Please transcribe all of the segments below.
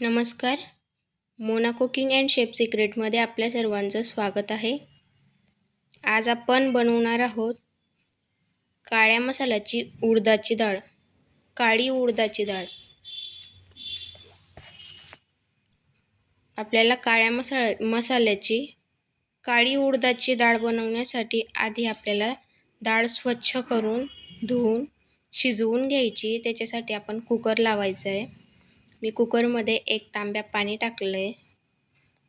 नमस्कार. Mona cooking and chef सिक्रेटमध्ये आपल्या सर्वांचं स्वागत आहे. आज आपण बनवणार आहोत काळ्या मसाल्याची उडदाची डाळ, काळी उडदाची डाळ. आपल्याला काळ्या मसाल्याची काळी उडदाची डाळ बनवण्यासाठी आधी आपल्याला डाळ स्वच्छ करून धुवून शिजवून घ्यायची. त्याच्यासाठी आपण कुकर लावायचं आहे. मी कुकरमध्ये 1 तांब्या पाणी टाकलं आहे.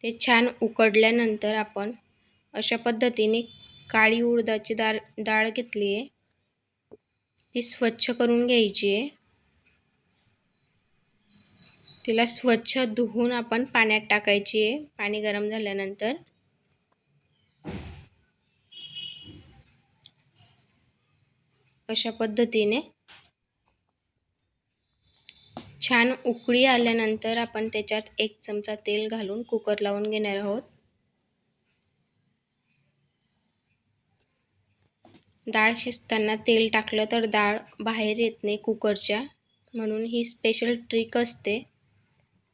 ते छान उकडल्यानंतर आपण अशा पद्धतीने काळी उडदाची डाळ घेतली आहे. ती स्वच्छ करून घ्यायची आहे. तिला स्वच्छ धुवून आपण पाण्यात टाकायची आहे. पाणी गरम झाल्यानंतर अशा पद्धतीने छान उकळी आल्यानंतर आपण त्याच्यात 1 चमचा तेल घालून कुकर लावून घेणार आहोत. डाळ शिजताना तेल टाकलं तर डाळ बाहेर येत नाही कुकरच्या, म्हणून ही स्पेशल ट्रिक असते.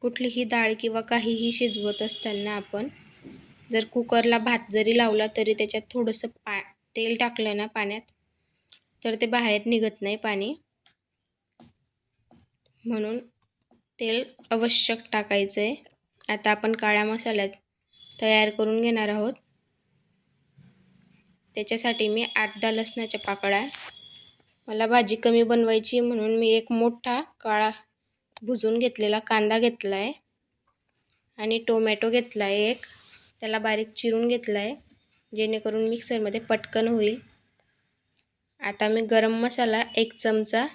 कुठलीही डाळ किंवा काहीही शिजवत असताना आपण जर कुकरला भात जरी लावला तरी त्याच्यात थोडंसं तेल टाकलं ना पाण्यात, तर ते बाहेर निघत नाही पाणी. म्हणून तेल आवश्यक टाकायचं आहे. आता आपण काळा मसाला तयार करून घेणार आहोत. त्याच्यासाठी मी 8-10 लसणाच्या पाकळ्या, मला भाजी कमी बनवायची म्हणून मी 1 मोठा काळा भुजून घेतलेला कांदा घेतला आहे आणि टोमॅटो घेतला आहे 1, त्याला बारीक चिरून घेतला आहे जेणेकरून मिक्सरमध्ये पटकन होईल. आता मी गरम मसाला 1 चमचा,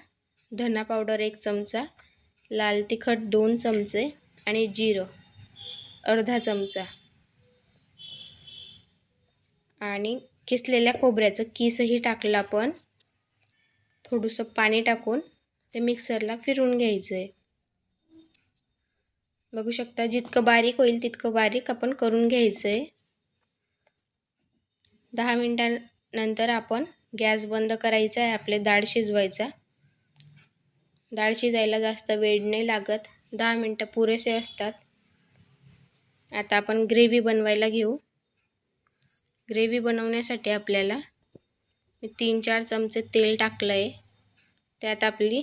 धना पावडर 1 चमचा, लाल तिखट 2 चमचे आणि जिरं अर्धा चमचा आणि किसलेल्या खोबऱ्याचं किसही टाकलं आपण. थोडंसं पाणी टाकून ते मिक्सरला फिरवून घ्यायचं आहे. बघू शकता जितकं बारीक होईल तितकं बारीक आपण करून घ्यायचं आहे. 10 मिनिटांनंतर आपण गॅस बंद करायचा आहे. आपले डाळ शिजवायचा. डाळ शिजायला जास्त वेळ नाही लागत, 10 मिनटं पुरेसे असतात. आता आपण ग्रेव्ही बनवायला घेऊ. ग्रेव्ही बनवण्यासाठी आपल्याला 3-4 चमचे तेल टाकलं आहे. त्यात आपली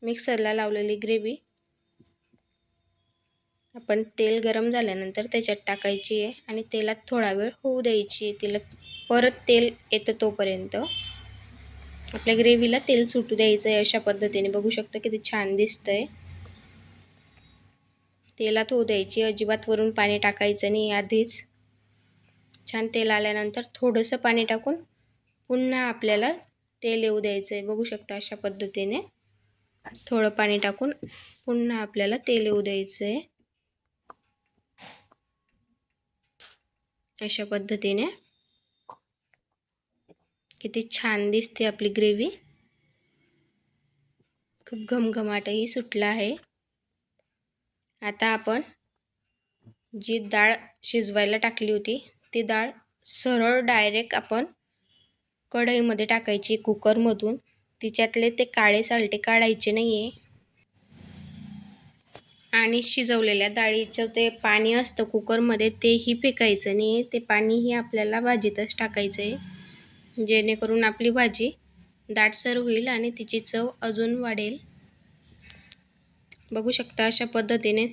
मिक्सरला लावलेली ग्रेव्ही आपण तेल गरम झाल्यानंतर त्याच्यात टाकायची आहे आणि तेलात थोडा वेळ होऊ द्यायची आहे. तिला परत तेल येतं तोपर्यंत आपल्या ग्रेव्हीला तेल सुटू द्यायचं आहे. अशा पद्धतीने बघू शकता किती छान दिसतंय. तेलात होऊ द्यायची, अजिबात वरून पाणी टाकायचं नाही आधीच. छान तेल आल्यानंतर थोडंसं पाणी टाकून पुन्हा आपल्याला तेल येऊ द्यायचं आहे. बघू शकता अशा पद्धतीने थोडं पाणी टाकून पुन्हा आपल्याला तेल येऊ द्यायचं आहे. अशा पद्धतीने किती छान दिसते आपली ग्रेव्ही. खूप घमघमाटही सुटला आहे. आता आपण जी डाळ शिजवायला टाकली होती ती डाळ सरळ डायरेक्ट आपण कढईमध्ये टाकायची कुकरमधून. तिच्यातले ते काळे सालटे काढायचे नाही आहे आणि शिजवलेल्या डाळीचं ते पाणी असतं कुकरमध्ये तेही फेकायचं नाही आहे. ते पाणीही आपल्याला भाजीतच टाकायचं आहे जेणेकरून आपली भाजी दाटसर होईल आणि तिची चव अजून वाढेल. बघू शकता अशा पद्धतीने.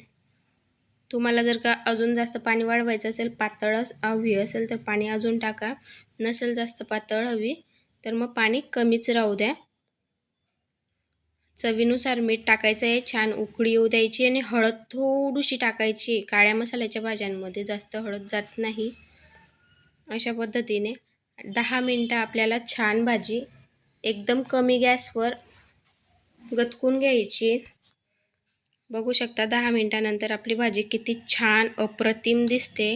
तुम्हाला जर का अजून जास्त पाणी वाढवायचं असेल, पातळ हवी असेल तर पाणी अजून टाका. नसेल जास्त पातळ हवी तर मग पाणी कमीच राहू द्या. चवीनुसार मीठ टाकायचं आहे. छान उकळी येऊ द्यायची आणि हळद थोडीशी टाकायची. काळ्या मसाल्याच्या भाज्यांमध्ये जास्त हळद जात नाही. अशा पद्धतीने 10 मिनटं आपल्याला छान भाजी एकदम कमी गॅसवर गतकून घ्यायची. बघू शकता 10 मिनटानंतर आपली भाजी किती छान अप्रतिम दिसते.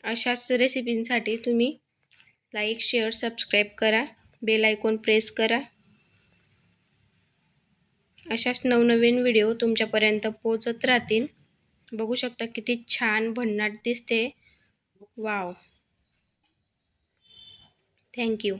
अशाच रेसिपींसाठी तुम्ही लाईक, शेअर, सबस्क्राईब करा, बेल आयकॉन प्रेस करा. अशाच नवनवीन व्हिडिओ तुमच्यापर्यंत पोहोचत राहतील. बघू शकता किती छान भन्नाट दिसते. Wow, thank you.